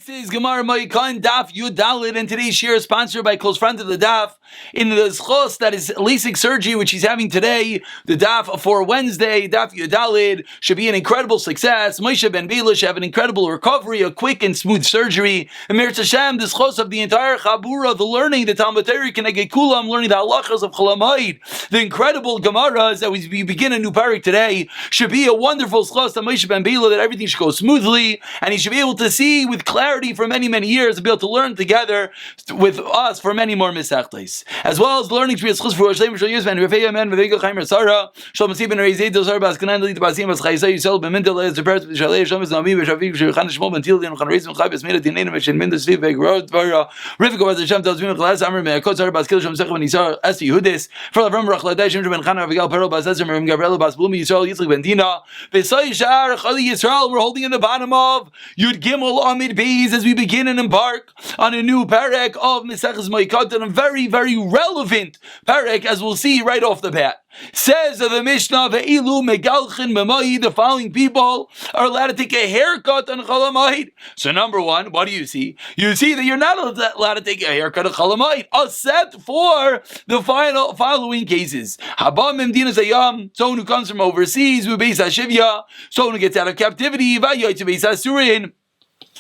This is Gemara Moed Katan Daf Yomi, and today's share is sponsored by close friend of the Daf in the schos that is LASIK surgery, which he's having today. The Daf for Wednesday, Daf Yomi, should be an incredible success. Moshe ben Bila should have an incredible recovery, a quick and smooth surgery. And Meretz Hashem, the schos of the entire Chabura, the learning, the Talmud Torah, Keneged Kulam, learning the halachas of Chol Hamoed, the incredible Gemaras that we begin a new parak today, should be a wonderful schos of Moshe ben Bila, that everything should go smoothly, and he should be able to see with clarity for many, many years and be able to learn together with us for many more Mesechtes. As well as learning to be a schus for Hashem, Shal Yisman, Rafei Amen, Vevega Chaimer Sarah, Shal Masib and Reizei, Dozar Baskanan, Lit Basim, Bas Chaisai, Yisel, Bemintel, Ez, Repairs, Shalei, Shal Miznami, Veshavik, Shirchan, Shmol, Bentil, Din, Chan Reizim, Chai, Besmira, Tinaim, Veshin, Mindas, Viv, Vegrod, Vara, Rivik, Bas Hashem, Tazvim, Chalas, Amr, Me'akot, Sarah, Baskil, Shal Mesech, Nisar, Esti, Yehudis, For Avram, Rachladai, Shem, Ben Chana, Avigal, Peril, Bas Ezra, Merim, Gabriel, Bas Blumi, Yisrael, Yitzchak, Ben Dina, Vesai, Shar, Chali, Yisrael, we're holding in the bottom of Yud Gimel Amid Beis as we begin and embark on a new parak of Maseches Moed Katan, a very, very relevant parak, as we'll see right off the bat. Says the Mishnah, Ve'ilu megalchin b'moed, the following people are allowed to take a haircut on Chol Hamoed. So number one, what do you see? You see that you're not allowed to take a haircut on Chol Hamoed, except for the following cases. Haba memdinas hayam, someone who comes from overseas, u'beis hashivya, someone who gets out of captivity, va'yoytze beis hasurin,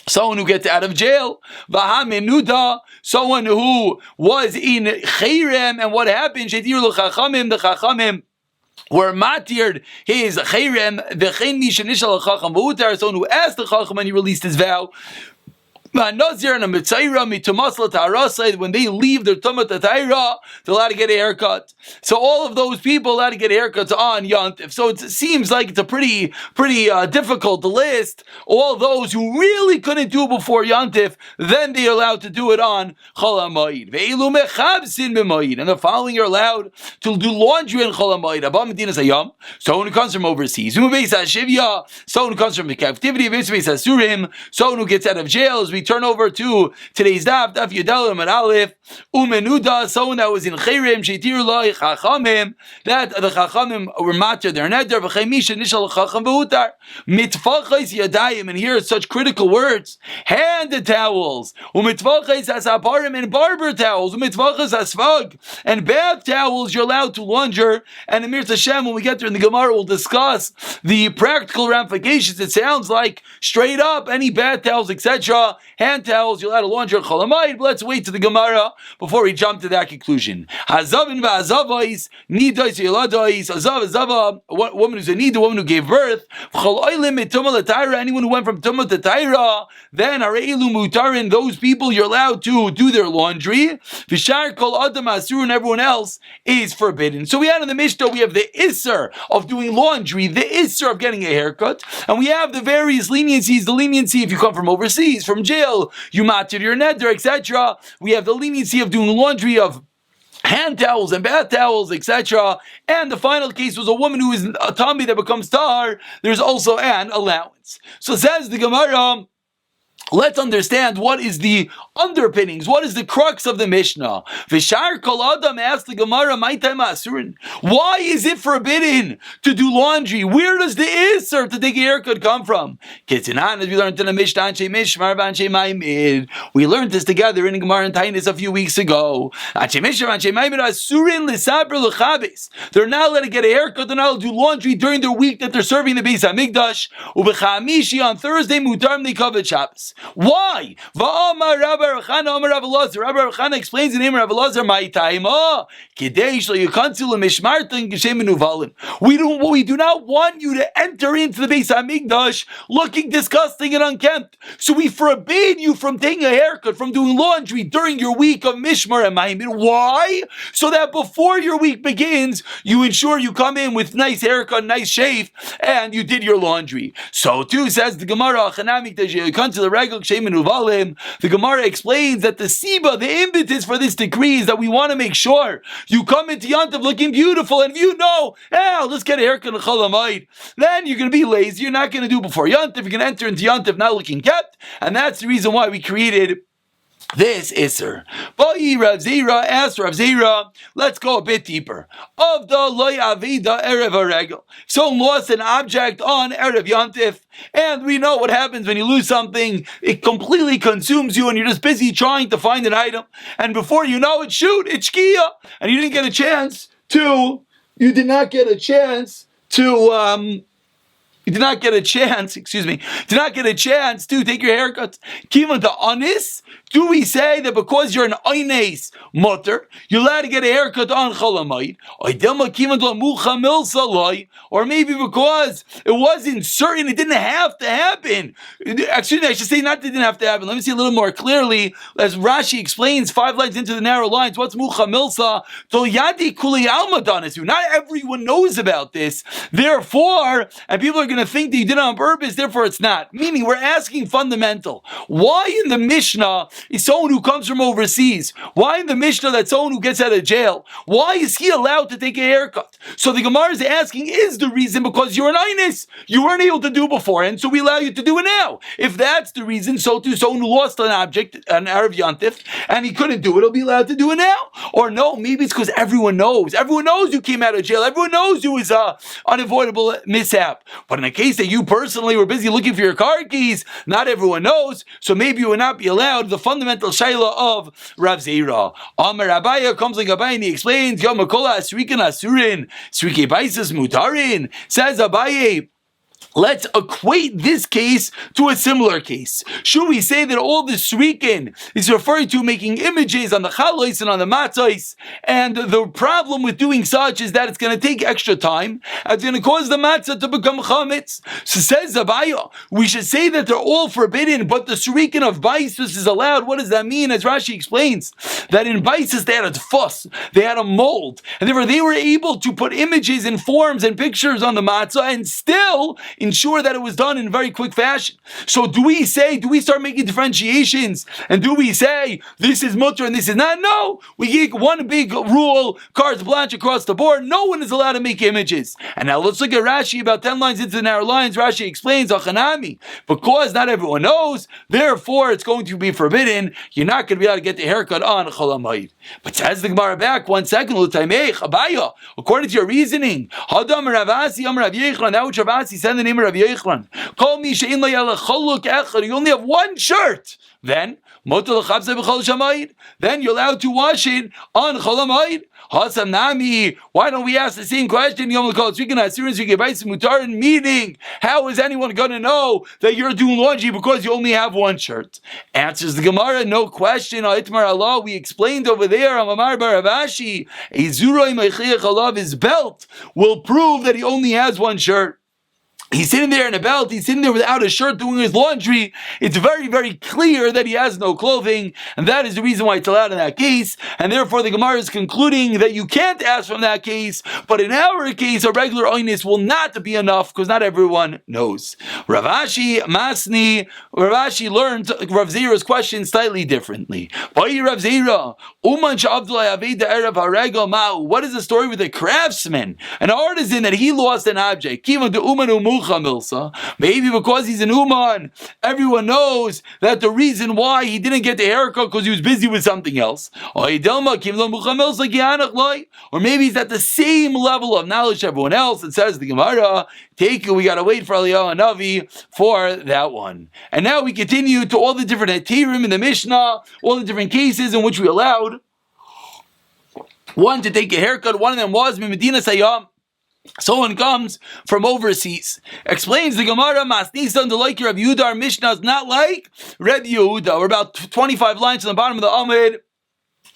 someone who gets out of jail, Vahamenuda, someone who was in Chayrem, and what happened? Shetir lo Chachamim, the Chachamim were matir'd his Chayrem, V'chein mi shenishal Chacham v'utar, someone who asked the Chacham and he released his vow. Nazir and a Mitzayra mitumasla ta'arasai, when they leave their tumat ta'ira, they're allowed to get a haircut. So all of those people allowed to get haircuts on Yontif. So it seems like it's a pretty difficult list. All those who really couldn't do it before Yontif, then they're allowed to do it on Chol Hamoed. Ve'ilu mechabsin b'moed, and the following are allowed to do laundry in Chol Hamoed. Abba Medinas Hayam, someone who comes from overseas. U'beis hashivya, someone who comes from the captivity. Beis hasurim, someone who gets out of jail. As we turn over to today's Daf Yomi and Aleph, Umenuda, someone that was in Chayrem, Sheitir Lai Chachamim, that the Chachamim were matir their neder, V'chaimisha Nishal Chacham V'utar, Mitfachais Yadayim, and here it's such critical words, hand towels, Umitfachais Asaparim, and barber towels, Umitfachais Asfag, and bath towels you're allowed to launder, and Amir Hashem, when we get there in the Gemara, we'll discuss the practical ramifications. It sounds like straight up any bath towels, etc., hand towels, you're allowed to launder on Chol Hamoed, but let's wait to the Gemara before we jump to that conclusion. Hazavin v'azavais, nidais yeladois, azava, a woman who's a need, a woman who gave birth, anyone who went from Tumah to Taira, then Areilu Mutarin, those people you're allowed to do their laundry. Vishar Kol Adam Asur, and everyone else is forbidden. So we had in the Mishnah, we have the Isser of doing laundry, the Isser of getting a haircut, and we have the various leniencies, the leniency if you come from overseas, from jail, you matir your neder, etc. We have the leniency of doing laundry of hand towels and bath towels, etc. And the final case was a woman who is a tambi that becomes tar. There's also an allowance. So says the Gemara, let's understand what is the underpinnings, what is the crux of the Mishnah. Vishar Kol Adam asked the Gemara, why is it forbidden to do laundry? Where does the Isser to take a haircut come from? As we learned in the Mishnah, we learned this together in Gemara and Tainis a few weeks ago. They're not allowed to get a haircut, they're not allowed to do laundry during their week that they're serving the Beis HaMikdash. On Thursday, mutar they cover Shabbos. Why? Rabbi Chana explains the name of Rabbi Elazar, my time. We do not want you to enter into the Beis HaMikdash looking disgusting and unkempt. So we forbid you from taking a haircut, from doing laundry during your week of Mishmar and Ma'imid. Why? So that before your week begins, you ensure you come in with nice haircut, nice shave, and you did your laundry. So too says the Gemara, the Gemara explains that the Siba, the impetus for this decree is that we want to make sure you come into Yontif looking beautiful, and if you know, I'll just get a haircut in Chol Hamoed, then you're going to be lazy, you're not going to do before Yontif, you're going to enter into Yontif not looking kept, and that's the reason why we created this Isser. Rav Zira asked Rav Zira, let's go a bit deeper. Of the loy avida erev haregel. Someone lost an object on erev yantif, and we know what happens when you lose something. It completely consumes you, and you're just busy trying to find an item. And before you know it, shoot, it's shkia, and you did not get a chance to. You did not get a chance to take your haircut. Kivan to anis. Do we say that because you're an oines mutter, you're allowed to get a haircut on Cholamayid? Or maybe because it wasn't certain, it didn't have to happen. Excuse me, I should say not that it didn't have to happen. Let me see a little more clearly. As Rashi explains 5 lines into the narrow lines, what's Mucha Milsa? Not everyone knows about this. Therefore, and people are going to think that you did it on purpose, therefore it's not. Meaning, we're asking fundamental. Why in the Mishnah is someone who comes from overseas? Why in the Mishnah that someone who gets out of jail? Why is he allowed to take a haircut? So the Gemara is asking, is the reason because you're an Einis? You weren't able to do before, and so we allow you to do it now. If that's the reason, so too someone who lost an object, an Erev Yantif, and he couldn't do it, he'll be allowed to do it now. Or no, maybe it's because everyone knows. Everyone knows you came out of jail. Everyone knows you was unavoidable mishap. But in a case that you personally were busy looking for your car keys, not everyone knows, so maybe you would not be allowed. The fundamental shayla of Rav Zira. Amar Abaya comes like Abaya and he explains, Yom Makola Asrikan Asurin, Srike Baisas Mutarin, says Abaye. Let's equate this case to a similar case. Should we say that all the srikin is referring to making images on the chalois and on the matzos, and the problem with doing such is that it's going to take extra time, and it's going to cause the matzah to become chametz. So says Zabaya, we should say that they're all forbidden, but the srikin of baisus is allowed. What does that mean? As Rashi explains, that in baisus they had a fuss, they had a mold, and therefore they were able to put images and forms and pictures on the matzah and still ensure that it was done in a very quick fashion. So do we start making differentiations? And do we say, this is mutter and this is not? No! We give one big rule, carte blanche across the board. No one is allowed to make images. And now let's look at Rashi, about 10 lines into the narrow lines. Rashi explains, Achanami, because not everyone knows, therefore it's going to be forbidden. You're not going to be able to get the haircut on Chol HaMoed. But says the Gemara back, 1 second, Abaya, according to your reasoning, Hadam Ravasi, Rav Yechlan, that which Ravasi said in the name of Rav Yechlan, you only have one shirt. Then you're allowed to wash it on Chol HaMoed. Why don't we ask the same question? Meaning, how is anyone going to know that you're doing laundry because you only have one shirt? Answers the Gemara, no question. We explained over there, his belt will prove that he only has one shirt. He's sitting there in a belt, he's sitting there without a shirt doing his laundry. It's very, very clear that he has no clothing, and that is the reason why it's allowed in that case. And therefore the Gemara is concluding that you can't ask from that case, but in our case, a regular oinus will not be enough, because not everyone knows. Ravashi learned Rav Zira's question slightly differently. What is the story with a craftsman, an artisan, that he lost an object? Maybe because he's an Uman, everyone knows that the reason why he didn't get the haircut because he was busy with something else. Or maybe he's at the same level of knowledge as everyone else. It says the Gemara, we gotta wait for Eliyahu Hanavi for that one. And now we continue to all the different hetirim in the Mishnah, all the different cases in which we allowed one to take a haircut. One of them was Medina Sayyam. Someone comes from overseas. Explains the Gemara, Masnisan, the like Rabbi Yehuda, our Mishnah is not like Rabbi Yehuda. We're about 25 lines on the bottom of the Amid.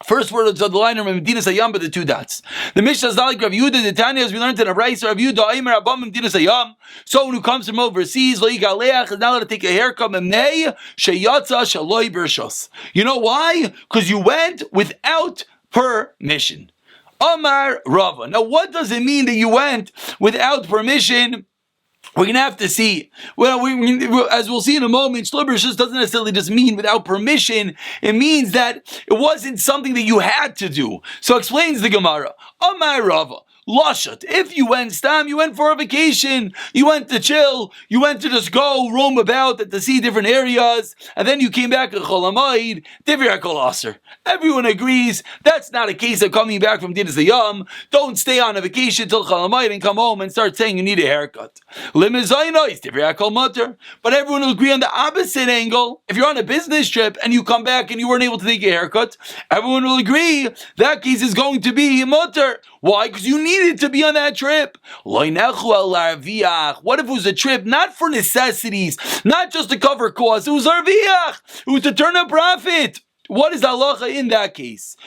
First word of the line of Medina Sayyam, but the 2 dots. The Mishnah is not like Rabbi Yehuda. The Tanya, as we learned in a Brayso, Rabbi Yehuda, Aimer Abam Medina Sayyam. Someone who comes from overseas, Lo Yigaleach, is not allowed to take a haircut. Memnei Sheyatza Shaloi Bershos. You know why? Because you went without permission. Amar Rava. Now, what does it mean that you went without permission? We're going to have to see. Well, as we'll see in a moment, Shlobershus doesn't necessarily just mean without permission. It means that it wasn't something that you had to do. So explains the Gemara. Amar Rava. Lashat. If you went stam, you went for a vacation, you went to chill, you went to just go roam about to see different areas, and then you came back at Chol Hamoed, Divir HaKol Aser. Everyone agrees that's not a case of coming back from Dinas Yom. Don't stay on a vacation till Chol Hamoed and come home and start saying you need a haircut. Limizayno is Divir HaKol Mutter. But everyone will agree on the opposite angle. If you're on a business trip and you come back and you weren't able to take a haircut, everyone will agree that case is going to be mutter. Why? Because you needed to be on that trip. What if it was a trip not for necessities, not just to cover costs? It was arviach. It was to turn a profit. What is the halacha in that case?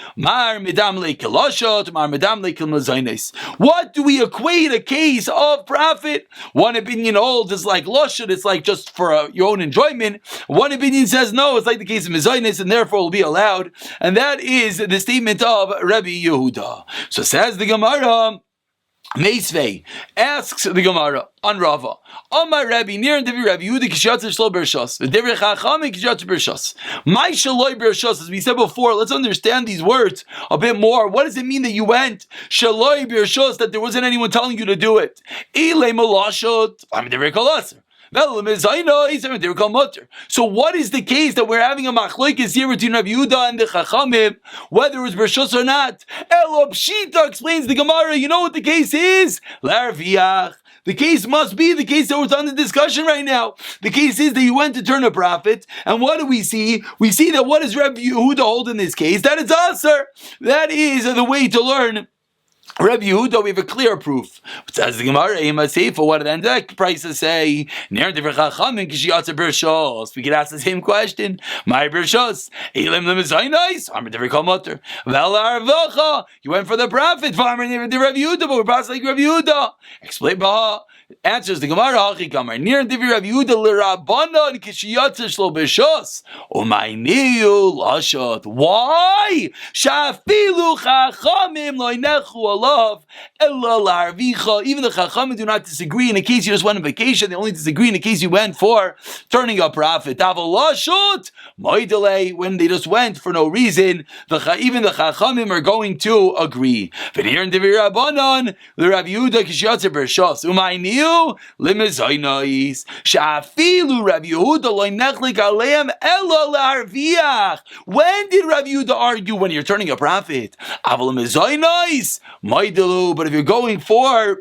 What do we equate a case of profit? One opinion holds it's like lashot, it's like just for your own enjoyment. One opinion says no, it's like the case of mezainis, and therefore will be allowed. And that is the statement of Rabbi Yehuda. So says the Gemara. Meisvei asks the Gemara on Rava. On my Rabbi, near and Rabbi Yehuda Kishatzer Shlo Bershos, the Divri Chacham Kishatzer Bershos. My Shaloi Bershos, as we said before, let's understand these words a bit more. What does it mean that you went Shaloi Bershos, that there wasn't anyone telling you to do it? Ilay Malashot, I'm Divri Kolaser. So what is the case that we're having a machlokes here between Rabbi Yehuda and the Chachamim, whether it was Bershos or not? Elo Pshita explains the Gemara. You know what the case is? L'Arviach. The case must be the case that was on the discussion right now. The case is that you went to turn a profit, and what do we see? We see that what does Rabbi Yehuda hold in this case? That it's aser. That is the way to learn Rabbi Yehuda, we have a clear proof. Says the Gemara, what did the prices say? We could ask the same question. My Bershos, you went for the profit, farmer, Rabbi Yehuda, but we're passing like Rabbi Yehuda. Explain, Baha. Answers the Gemara, near Divi Rabbi Yehuda l'Rabbanan kishiyatzer shlo b'shos umayniu lashot. Why? Shafilu chachamim lo yinechu alav ella l'arvicha. Even the chachamim do not disagree in a case you just went on vacation. They only disagree in a case you went for turning a profit. Aval lashot moidele, when they just went for no reason. Even the chachamim are going to agree. But here in Divi Rabbanan l'Rabbi Yehuda kishiyatzer b'shos umayniu limizaynois shafilu Rabbi Yehuda lo nechlik aleim elo l'arviach. When did Rabbi Yehuda argue when you're turning a profit? Aval limizaynois maidalu. But if you're going for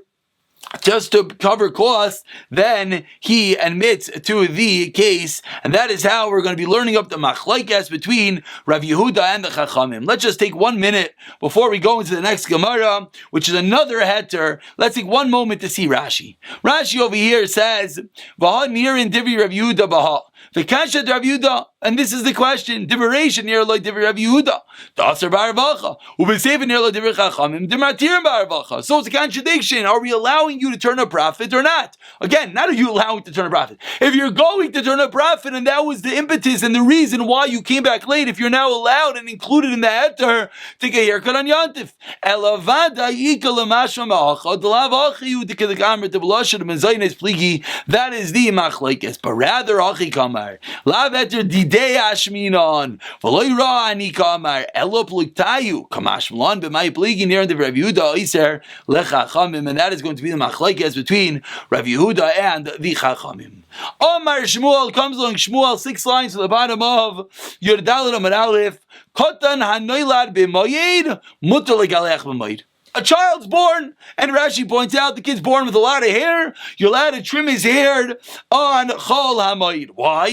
just to cover costs, then he admits to the case, and that is how we're going to be learning up the machlokes between Rabbi Yehuda and the Chachamim. Let's just take 1 minute before we go into the next Gemara, which is another heter. Let's take 1 moment to see Rashi. Rashi over here says, "Vaha nir in Divi Rabbi Yehuda Baha." The kasha Rabbi Yehuda, and this is the question: Diberation near like Divi Rabbi Yehuda, Daser Baravacha, Ubeseva near like Divi Chachamim, Dimatir Baravacha. So it's a contradiction. Are we allowing you to turn a profit or not? Again, not are you allowing to turn a profit. If you're going to turn a profit, and that was the impetus and the reason why you came back late, if you're now allowed and included in the heter, take a haircut on Yantif. Elavada Yikala Mashma Ma'achad Lavachi Udikadagamr Teblasha Mezainis Pligi. That is the machlokes. But rather Achi Kamar. Lav eter didei ashminon. V'loy ra ani kamar. Elo pluktayu. Kamash malon b'may pligi near the Rabbi Yehuda iser lechachamim. And that is going to be the machlokes between Rabbi Yehuda and the Chachamim. Omar Shmuel comes along Shmuel 6 lines to the bottom of Yordalad Amar Aleph. Katan hanoilad b'moyed mutar legalech b'moyed. A child's born, and Rashi points out the kid's born with a lot of hair. You're allowed to trim his hair on Chol HaMoed. Why?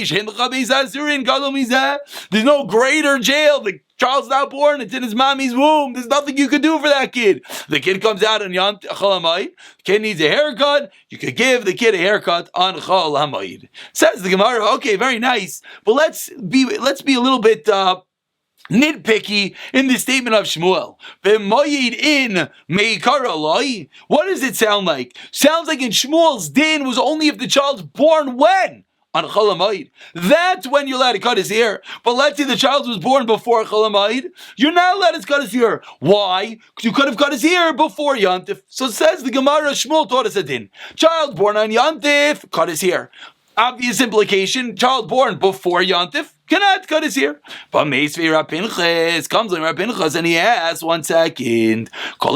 There's no greater jail. The child's not born. It's in his mommy's womb. There's nothing you could do for that kid. The kid comes out on Chol HaMoed. The kid needs a haircut. You could give the kid a haircut on Chol HaMoed. Says the Gemara. Okay, very nice. But let's be a little bit nitpicky in the statement of Shmuel. B'moyed in meikar. What does it sound like? Sounds like in Shmuel's din was only if the child's born when? On Chol HaMoed. That's when you're allowed to cut his hair. But let's say the child was born before Chol HaMoed. You're not allowed to cut his hair. Why? Because you could have cut his hair before Yantif. So says the Gemara, Shmuel taught us a din. Child born on Yantif, cut his hair. Obvious implication, child born before Yantif, cannot cut his hair. But Meisvei Rav Pinchas comes like Rav Pinchas and he asks, 1 second. The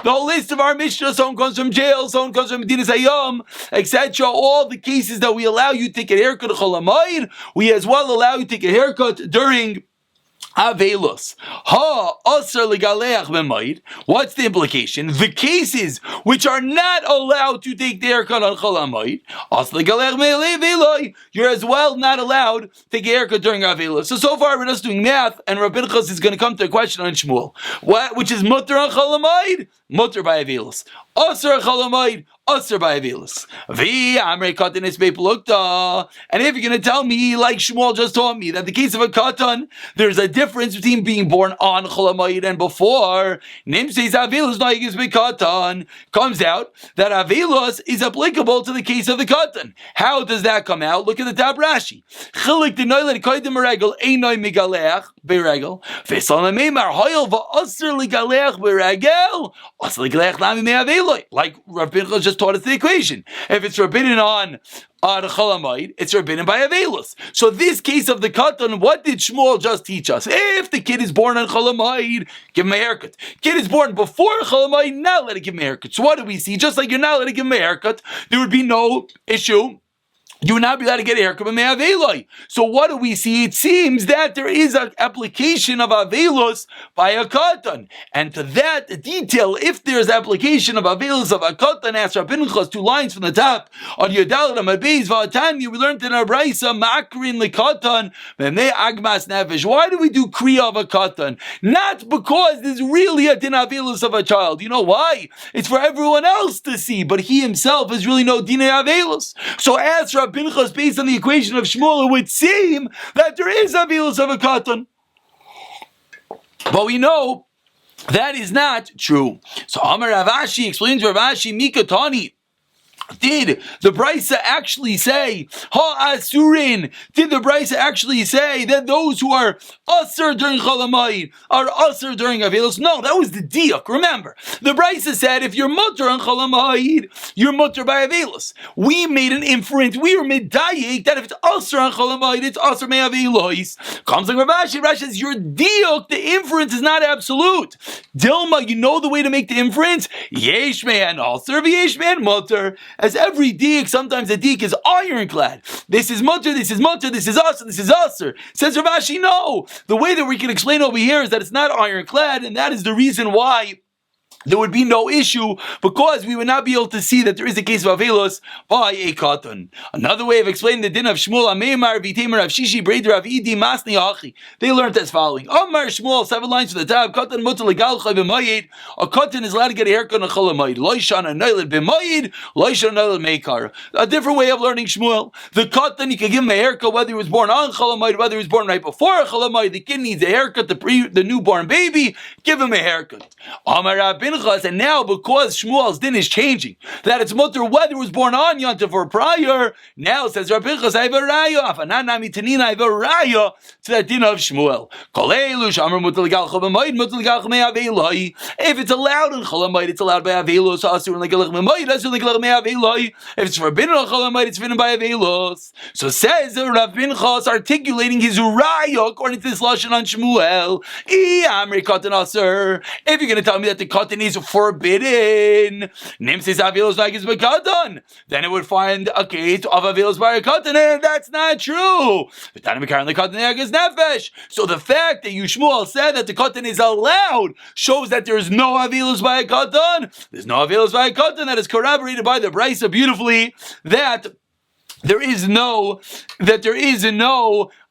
whole list of our Mishnah, someone comes from jail, someone comes from Medinas Hayom, etc. All the cases that we allow you to take a haircut Chol Hamoed, we as well allow you to take a haircut during Avelos. What's the implication? The cases which are not allowed to take the haircut on Chol Hamoed, you're as well not allowed to take a haircut during Avelos. So far we're just doing math, and Rabbi Pinchas is going to come to a question on Shmuel. Which is mutter on Chol Hamoed? Mutter by Avelos. Asr on Chol Hamoed? Asr by Avelos. And if you're going to tell me, like Shmuel just told me, that the case of a katan, there's a difference between being born on Chol Hamoed and before, Nimseis Avelos Naigis Bekatan, comes out that Avelos is applicable to the case of the katan. How does that come out? Look at the Tab Rashi. Chilik denoiled koidim regel einoi migalech beregel. Ve'salam meimar hoyel va'asr ligalech beregel. Asr ligalech lami me'aveloi. Like Rav Pinchas just taught us the equation. If it's forbidden on Chol Hamoed, it's forbidden by Avelos. So this case of the katan, what did Shmuel just teach us? If the kid is born on Chol Hamoed, give him a haircut. Kid is born before Chol Hamoed, not let it give him a haircut. So what do we see? Just like you're not letting give him a haircut, there would be no issue. You would not be allowed to get a haircut, so what do we see? It seems that there is an application of Avelos by a katan. And to that detail, if there's application of Avelos of a katan, as Rav Pinchas, 2 lines from the top, on Yodalit Amud Beis V'atanya, we learned in our Brisa, Makrin Likatan, V'nei Agmas Nefesh. Why do we do Kriya of a katan? Not because there's really a din Avelos of a child. You know why? It's for everyone else to see, but he himself is really no din Avelos. So as Rav Pinchas, based on the equation of Shmuel, it would seem that there is Avelos of a katan. But we know that is not true. So Amar Rav Ashi explains Rav Ashi Mikatani. Did the Brisa actually say, Ha'asurin? Did the Brisa actually say that those who are Asr during Chol Hamoed are Asr during Avelos? No, that was the diuk. Remember, the Brisa said if you're mutter on Chol Hamoed, you're mutter by Avelos. We made an inference. We were medayik that if it's Asr on Chol Hamoed, it's Asr me Avelos. Comes like Rav Ashi. Rashi says your diuk, the inference is not absolute. Dilma, you know the way to make the inference? Yesh man Asr, v'yesh man mutter. As every diik, sometimes the diik is ironclad. This is mutter, this is mutter, this is asr, this is asr. Says Rav Ashi, no. The way that we can explain over here is that it's not ironclad, and that is the reason why there would be no issue, because we would not be able to see that there is a case of Avelos by a katan. Another way of explaining the din of Shmuel, Ameimar v'teimar Rav Shishi Breder Rav Idi Masni Achi. They learned as following: Amar Shmuel, 7 lines to the tab. Katan mutar legal chay b'mayid. A katan is allowed to get a haircut on Chol Hamoed. Lo yishana noiled b'mayid, lo yishana noiled meikar. A different way of learning Shmuel. The katan, you can give him a haircut whether he was born on Chol Hamoed, whether he was born right before Chol Hamoed. The kid needs a haircut. The newborn baby, give him a haircut. Amar Rav Pinchas, and now because Shmuel's din is changing, that it's mutter whether it was born on Yontif or prior, now says Rav Pinchas, I have a raya, afananami tanina, I have a raya to that din of Shmuel. If it's allowed in Chol Hamoed, it's allowed by Avelos. If it's forbidden on Chol Hamoed, it's forbidden by Avelos. So says Rav Pinchas, articulating his raya according to this lashon on Shmuel. If you're going to tell me that the katan is forbidden, then it would find a case of Avelos by a katan, and that's not true. So the fact that Shmuel said that the katan is allowed shows that there is no Avelos by a katan. There's no Avelos by a katan. That is corroborated by the Brisa beautifully that there is no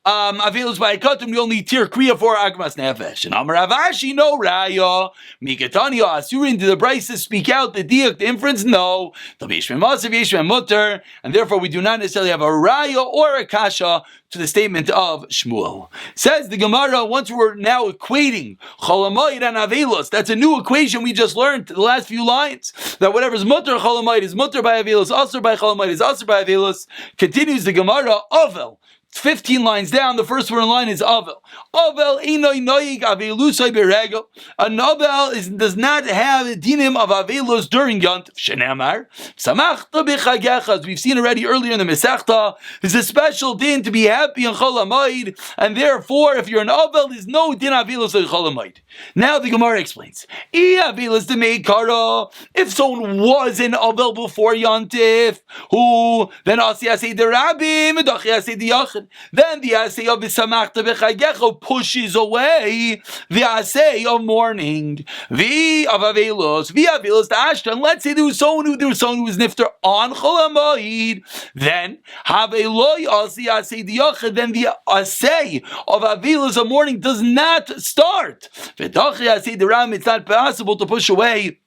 Avelos by a katan. We only tier kriya for agmas nefesh. And Amar Rav Ashi, no raya. Mikatani asurin. Did the Brisa speak out the diak, the inference? No. The yishmem masav yishmem mutter, and therefore we do not necessarily have a raya or a kasha to the statement of Shmuel. Says the Gemara, once we're now equating Chol Hamoed and Avelos, that's a new equation we just learned the last few lines, that whatever's mutter Chol Hamoed is mutter by Avelos, asr by Chol Hamoed is asr by Avelos. Continues the Gemara, Ovel. 15 lines down, the first word in line is Avel. Avel einoi noig avelusai beregel. An Avel does not have dinim of Avelus during Yontif. Shenamar, Samachta b'chagecha, as we've seen already earlier in the Mesechta, there's a special din to be happy on Chol HaMoed, and therefore, if you're an Avel, there's no din Avelus on Chol HaMoed. Now the Gemara explains, Avelus the Meikara, if someone was an Avel before Yontif, who then Asi Asei the Rabbim, Dachi Asei the Yachid, then the Asay of Samachta B'chagecha pushes away the Asay of mourning. The of Avelos, the Avelos the Ashton. Let's say there was someone who was nifter on Chol HaMoed. Then have a loy Asi Asay the Yachid. Then the Asay of Avelos of mourning does not start. V'dachi Asay the Ram. It's not possible to push away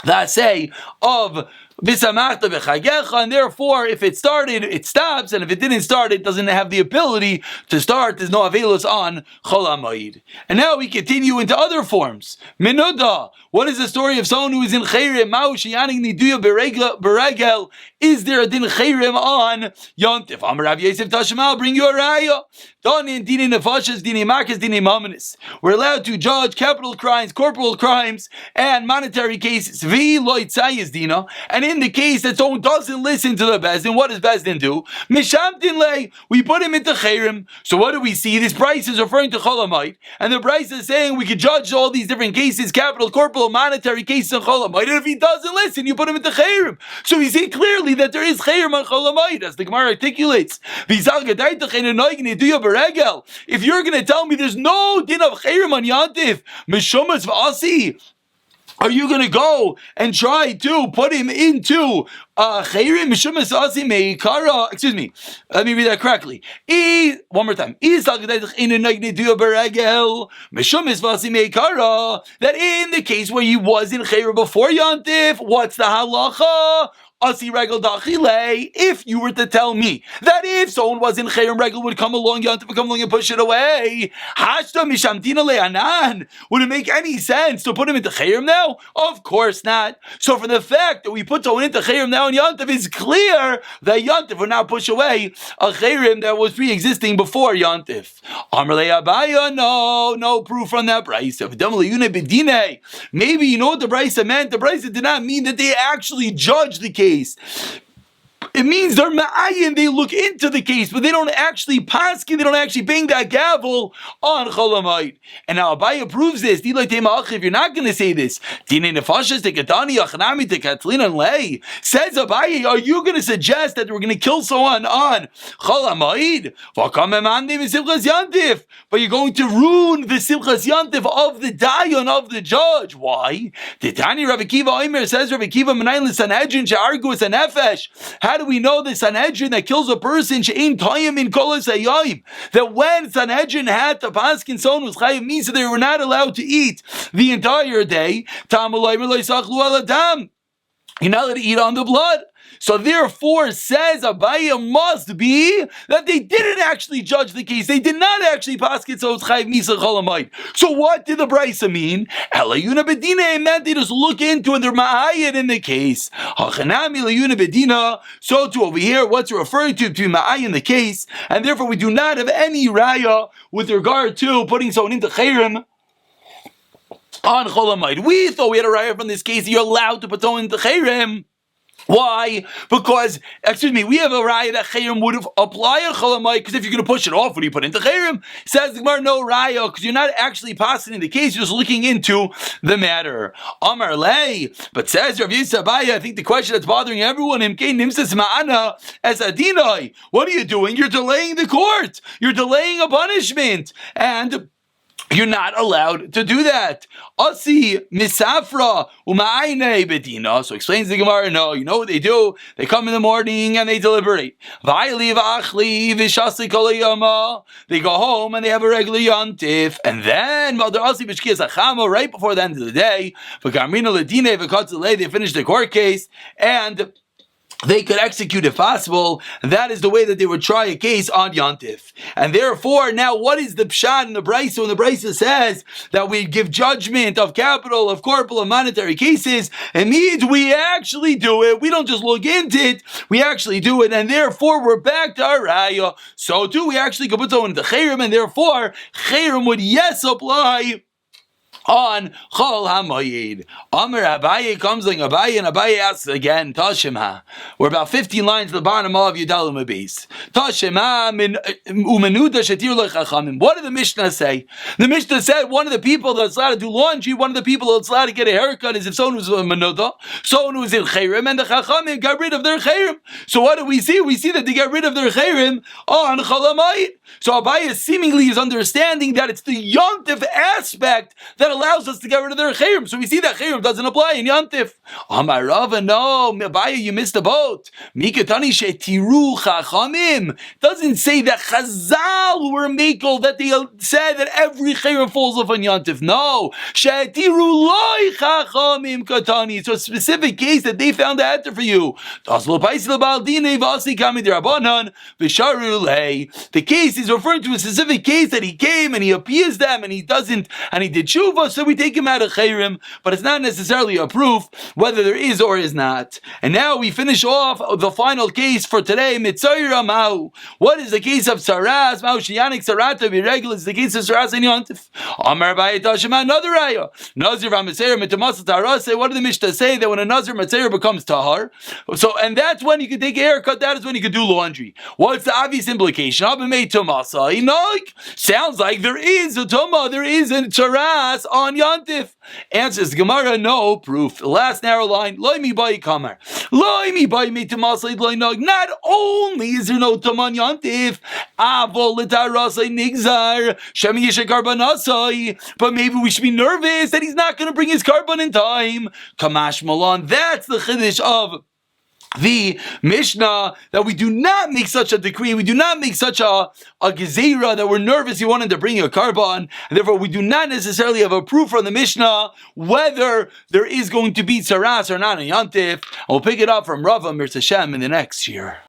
the Asay of Bisamachta b'chagecha, and therefore, if it started, it stops, and if it didn't start, it doesn't have the ability to start. There's no avelus on Chol HaMoed. And now we continue into other forms. Menuda. What is the story of someone who is in Chayrim? Ma'u sheyaning niduya beregel. Is there a din Chayrim on Yontif? Amar Rav Yosef Tashma, bring you a raya. Donin dini nefashas, dini makas, dini mamanis. We're allowed to judge capital crimes, corporal crimes, and monetary cases. Vi loitzayis dina. And in the case that someone doesn't listen to the Bezdin, what does Bezdin do? Mishamtin lei, we put him into Chayrim. So what do we see? This price is referring to Chol HaMoed, and the price is saying we could judge all these different cases, capital, corporal, monetary cases on Chol HaMoed, and if he doesn't listen, you put him into Chayrim. So we see clearly that there is Chayrim on Chol HaMoed, as the Gemara articulates. If you're going to tell me there's no din of Chayrim on Yantif, Mishumas v'asi, are you going to go and try to put him into Chayrim? Excuse me. Let me read that correctly. One more time. That in the case where he was in Chayrim before Yantif, what's the halacha? If you were to tell me that if someone was in Chayrim Regel would come along, Yantif would come along and push it away, would it make any sense to put him into Chayrim now? Of course not. So from the fact that we put someone into Chayrim now and Yantif, it's clear that Yantif would now push away a Chayrim that was pre-existing before Yantif. No proof from that Brisa. Maybe you know what the Brisa meant? The Brisa did not mean that they actually judged the case. It means they're ma'ayin, they look into the case, but they don't actually paskin, they don't actually bang that gavel on Chol HaMoed. And now Abaye proves this. If you're not going to say this, says Abaye, are you going to suggest that we're going to kill someone on Chol HaMoed? But you're going to ruin the Simchas Yantif of the Dayan, of the judge. Why? Titani Rav Akiva Omer says Rav Akiva Menayim Sanhedrin She'argu es Nefesh. How do we know the Sanhedrin that kills a person she'ein toyim in kol hayayim? That when Sanhedrin had to paskin someone was chayiv means that they were not allowed to eat the entire day. You're not allowed to eat on the blood. So therefore, says Abaye, must be that they didn't actually judge the case. They did not actually pass it, so it's chayiv misa chol hamayid. So what did the Brisa mean? Elayuna bedina, it meant they just look into and they're ma'ayid in the case. Hachanami elayuna bedina. So to over here, what's referred to be ma'ayid in the case, and therefore we do not have any raya with regard to putting someone into chayrim on chol hamayid. We thought we had a raya from this case that you're allowed to put someone into chayrim. Why? Because, we have a raya that Chayrim would have applied a Chol HaMoed, because if you're going to push it off, what do you put into Chayrim? Says the Gemara, no raya, because you're not actually passing in the case, you're just looking into the matter. Amar lei, but says Rav Yisrael Abaye, I think the question that's bothering everyone, what are you doing? You're delaying the court. You're delaying a punishment. And you're not allowed to do that. Asi misafra u'ma'ayne bedina. So explains the Gemara. No, you know what they do? They come in the morning and they deliberate. Vayli v'achli v'shasli kol hayama. They go home and they have a regular yontif, and then mother asi b'shkiyas achama right before the end of the day. V'garmina ledine v'katzalei. They finish the court case and they could execute if possible. That is the way that they would try a case on Yontif. And therefore, now what is the pshat in the Brisa? When the Brisa says that we give judgment of capital, of corporal, and monetary cases, it means we actually do it. We don't just look into it, we actually do it. And therefore, we're back to our raya. So too, we actually could put someone into Chayrim, and therefore, Chayrim would yes apply on Chol HaMoyed. Amr Abaye comes like Abaye, and Abaye asks again, Tashima. We're about 15 lines to the bottom of Yudalim Abis. Tashima min umenuda shetir lechachamim. What did the Mishnah say? The Mishnah said one of the people that's allowed to do laundry, one of the people that's allowed to get a haircut is if someone was a menuda, someone who was in Chayrim, and the Chachamim got rid of their Chayrim. So what do we see? We see that they got rid of their Chayrim on Chol HaMoyed. So Abaye seemingly is understanding that it's the Yontif aspect that allows us to get rid of their Chayrim. So we see that Chayrim doesn't apply in Yontif. Amar Rava, no, Abaye, you missed the boat. Mikatani shetiru chachamim doesn't say that Chazal were makel, that they said that every Chayrim falls off on Yontif. No, shetiru loy chachamim katani. It's a specific case that they found the answer for you. The case is referring to a specific case that he came and he appeased them and he doesn't, and he did tshuva, so we take him out of Chayrim, but it's not necessarily a proof whether there is or is not. And now we finish off the final case for today, Mitzayra Mau. What is the case of Saras? Mau Shiyanik Sarata Biregul is the case of Saras and Yontif. Amar Bayatashima, another raya. Nazir Vamitzayra Mitamasat Tarase. What did the Mishnah say? That when a Nazir Mitzayra becomes Tahar, so, and that's when you can take a haircut, that is when you can do laundry. What's the obvious implication? Sounds like there is a Tumah, there is a Taras on Yontif. Answers Gemara, no proof. The last narrow line, Loi mi bai kamar. Loi mi bai mitimasai loi nog. Not only is there no Tumah on Yontif, Avol litarasai nigzar, Shemi yishe karbanasai, but maybe we should be nervous that he's not going to bring his carbon in time. Kamash Malan, that's the Chiddush of the Mishnah, that we do not make such a decree, we do not make such a gezerah that we're nervous he wanted to bring a carbon, and therefore we do not necessarily have a proof from the Mishnah whether there is going to be tzaras or not in Yontif. We'll pick it up from Rava Mir Hashem in the next year.